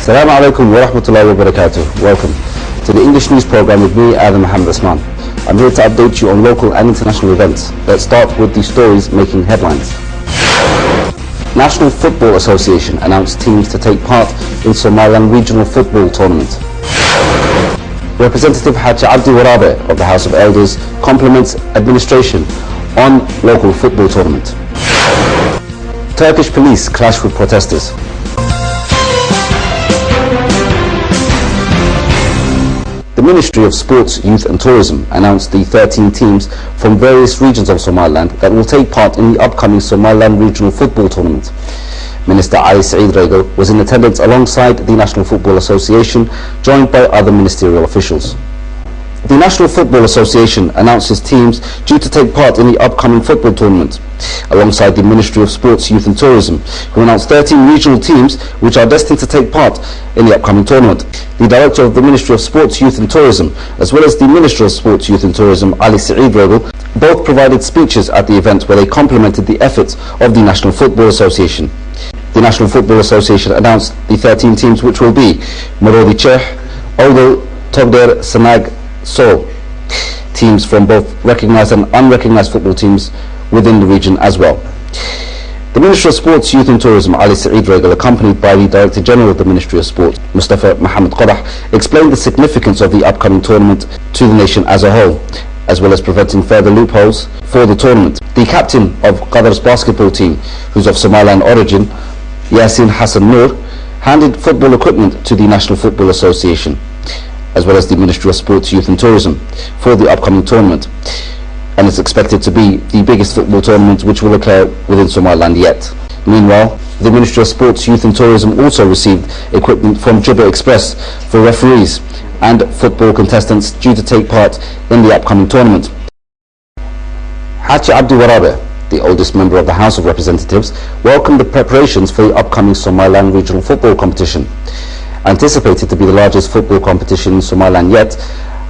Assalamu alaikum wa rahmatullahi wa barakatuh. Welcome to the English news program with me, Adam Muhammad Usman. I'm here to update you on local and international events. Let's start with the stories making headlines. National Football Association announced teams to take part in Somaliland Regional Football Tournament. Representative Haji Abdi Warabe of the House of Elders compliments administration on local football tournament. Turkish police clash with protesters. The Ministry of Sports, Youth and Tourism announced the 13 teams from various regions of Somaliland that will take part in the upcoming Somaliland Regional Football Tournament. Minister Ali Saeed Regal was in attendance alongside the National Football Association, joined by other ministerial officials. The National Football Association announces teams due to take part in the upcoming football tournament, alongside the Ministry of Sports, Youth and Tourism, who announced 13 regional teams which are destined to take part in the upcoming tournament. The Director of the Ministry of Sports, Youth and Tourism, as well as the Minister of Sports, Youth and Tourism, Ali Saeed Regal, both provided speeches at the event where they complimented the efforts of the National Football Association. The National Football Association announced the 13 teams which will be Marodi Cheh, Oldal, Togder, Sanag, So, teams from both recognised and unrecognised football teams within the region as well. The Minister of Sports, Youth and Tourism, Ali Saeed Regal, accompanied by the Director General of the Ministry of Sports, Mustafa Mohammed Qadah, explained the significance of the upcoming tournament to the nation as a whole, as well as preventing further loopholes for the tournament. The captain of Qatar's basketball team, who's of Somaliland origin, Yasin Hassan Noor, handed football equipment to the National Football Association, as well as the Ministry of Sports, Youth and Tourism, for the upcoming tournament. And it's expected to be the biggest football tournament which will occur within Somaliland yet. Meanwhile, the Ministry of Sports, Youth and Tourism also received equipment from Jibba Express for referees and football contestants due to take part in the upcoming tournament. Haji Abdi Warabe, the oldest member of the House of Representatives, welcomed the preparations for the upcoming Somaliland Regional Football Competition. Anticipated to be the largest football competition in Somaliland yet,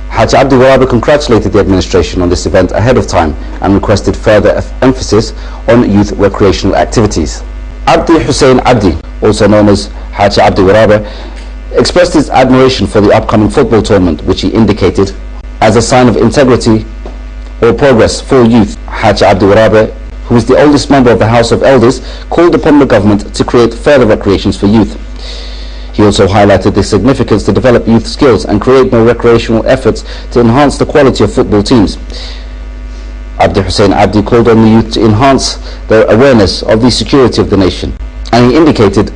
Haji Abdi Warabe congratulated the administration on this event ahead of time and requested further emphasis on youth recreational activities. Abdi Hussein Abdi, also known as Haji Abdi Warabe, expressed his admiration for the upcoming football tournament, which he indicated as a sign of integrity or progress for youth. Haji Abdi Warabe, who is the oldest member of the House of Elders, called upon the government to create further recreations for youth. He also highlighted the significance to develop youth skills and create more recreational efforts to enhance the quality of football teams. Abdi Hussein Abdi called on the youth to enhance their awareness of the security of the nation, and he indicated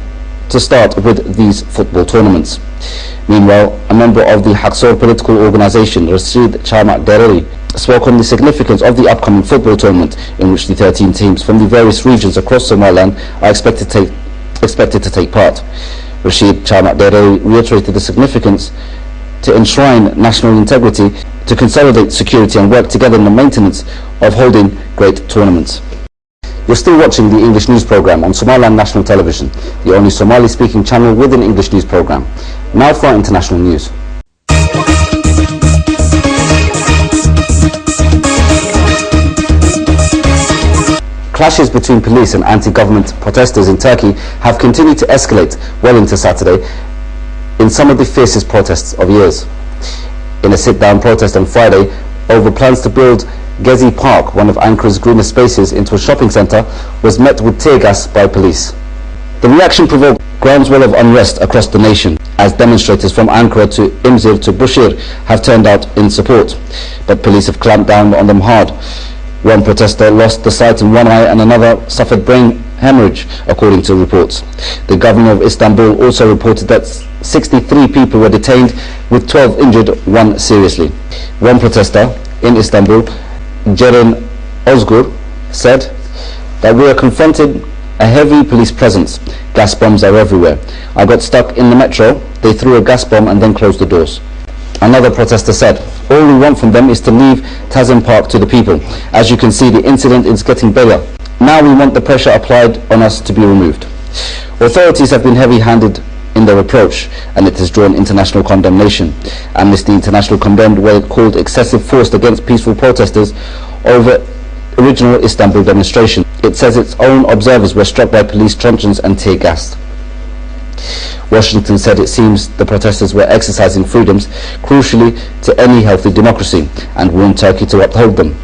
to start with these football tournaments. Meanwhile, a member of the Haksor political organisation, Rashid Chamak Dereli, spoke on the significance of the upcoming football tournament, in which the 13 teams from the various regions across Somaliland are expected to take part. Rashid Chamak Dereli reiterated the significance to enshrine national integrity, to consolidate security and work together in the maintenance of holding great tournaments. You're still watching the English news program on Somaliland National Television, the only Somali-speaking channel with an English news program. Now for our international news. Clashes between police and anti-government protesters in Turkey have continued to escalate well into Saturday in some of the fiercest protests of years. In a sit-down protest on Friday over plans to build Gezi Park, one of Ankara''s greenest spaces, into a shopping centre, was met with tear gas by police. The reaction provoked groundswell of unrest across the nation, as demonstrators from Ankara to Imzir to Bushir have turned out in support, but police have clamped down on them hard. One protester lost the sight in one eye and another suffered brain hemorrhage, according to reports. The governor of Istanbul also reported that 63 people were detained, with 12 injured, one seriously. One protester in Istanbul, Ceren Ozgur, said that we are confronting a heavy police presence. Gas bombs are everywhere. I got stuck in the metro. They threw a gas bomb and then closed the doors. Another protester said, all we want from them is to leave Tazim Park to the people. As you can see, the incident is getting bigger. Now we want the pressure applied on us to be removed. Authorities have been heavy-handed in their approach, and it has drawn international condemnation. Amnesty International condemned what it called excessive force against peaceful protesters over original Istanbul demonstration. It says its own observers were struck by police truncheons and tear gassed. Washington said it seems the protesters were exercising freedoms crucially to any healthy democracy and warned Turkey to uphold them.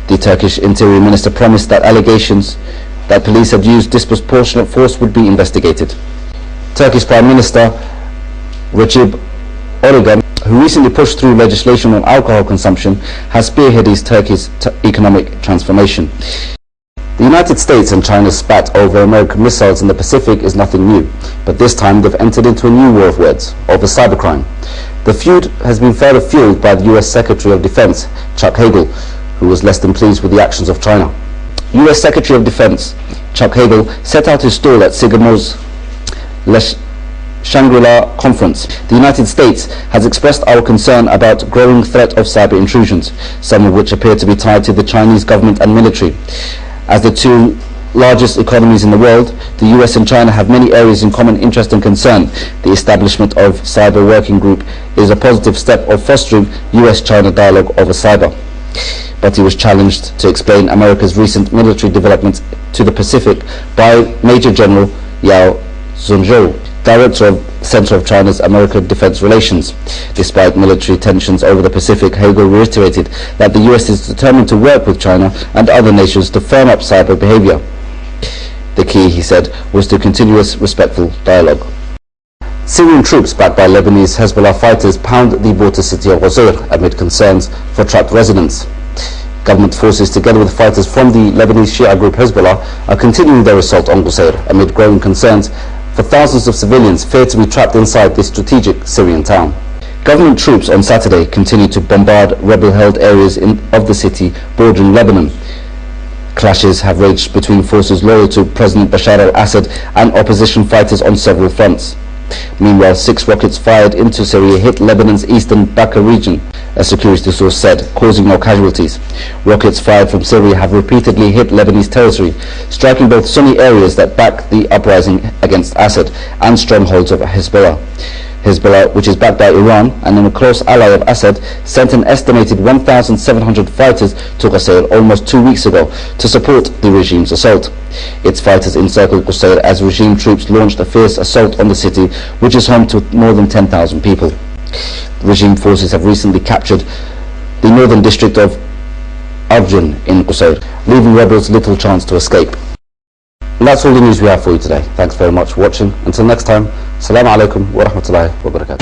The Turkish Interior Minister promised that allegations that police had used disproportionate force would be investigated. Turkish Prime Minister Recep Erdogan, who recently pushed through legislation on alcohol consumption, has spearheaded Turkey's economic transformation. The United States and China's spat over American missiles in the Pacific is nothing new, but this time they've entered into a new war of words over cybercrime. The feud has been further fueled by the US Secretary of Defense, Chuck Hagel, who was less than pleased with the actions of China. US Secretary of Defense Chuck Hagel set out his stall at Singapore's Shangri-La conference. The United States has expressed our concern about growing threat of cyber intrusions, some of which appear to be tied to the Chinese government and military. As the two largest economies in the world, the US and China have many areas in common interest and concern. The establishment of Cyber Working Group is a positive step of fostering US-China dialogue over cyber. But he was challenged to explain America's recent military developments to the Pacific by Major General Yao Zhenzhou, Director of Center of China's America Defense Relations. Despite military tensions over the Pacific, Hagel reiterated that the US is determined to work with China and other nations to firm up cyber behavior. The key, he said, was to continuous respectful dialogue. Syrian troops backed by Lebanese Hezbollah fighters pound the border city of Qusair amid concerns for trapped residents. Government forces, together with fighters from the Lebanese Shia group Hezbollah, are continuing their assault on Qusair amid growing concerns for thousands of civilians feared to be trapped inside this strategic Syrian town. Government troops on Saturday continued to bombard rebel-held areas of the city bordering Lebanon. Clashes have raged between forces loyal to President Bashar al-Assad and opposition fighters on several fronts. Meanwhile, 6 rockets fired into Syria hit Lebanon's eastern Bekaa region, a security source said, causing no casualties. Rockets fired from Syria have repeatedly hit Lebanese territory, striking both Sunni areas that back the uprising against Assad and strongholds of Hezbollah. Hezbollah, which is backed by Iran and a close ally of Assad, sent an estimated 1,700 fighters to Qusair almost 2 weeks ago to support the regime's assault. Its fighters encircled Qusair as regime troops launched a fierce assault on the city, which is home to more than 10,000 people. Regime forces have recently captured the northern district of Arjun in Qusair, leaving rebels little chance to escape. And that's all the news we have for you today. Thanks very much for watching. Until next time, Assalamu alaikum wa rahmatullahi wa barakatuh.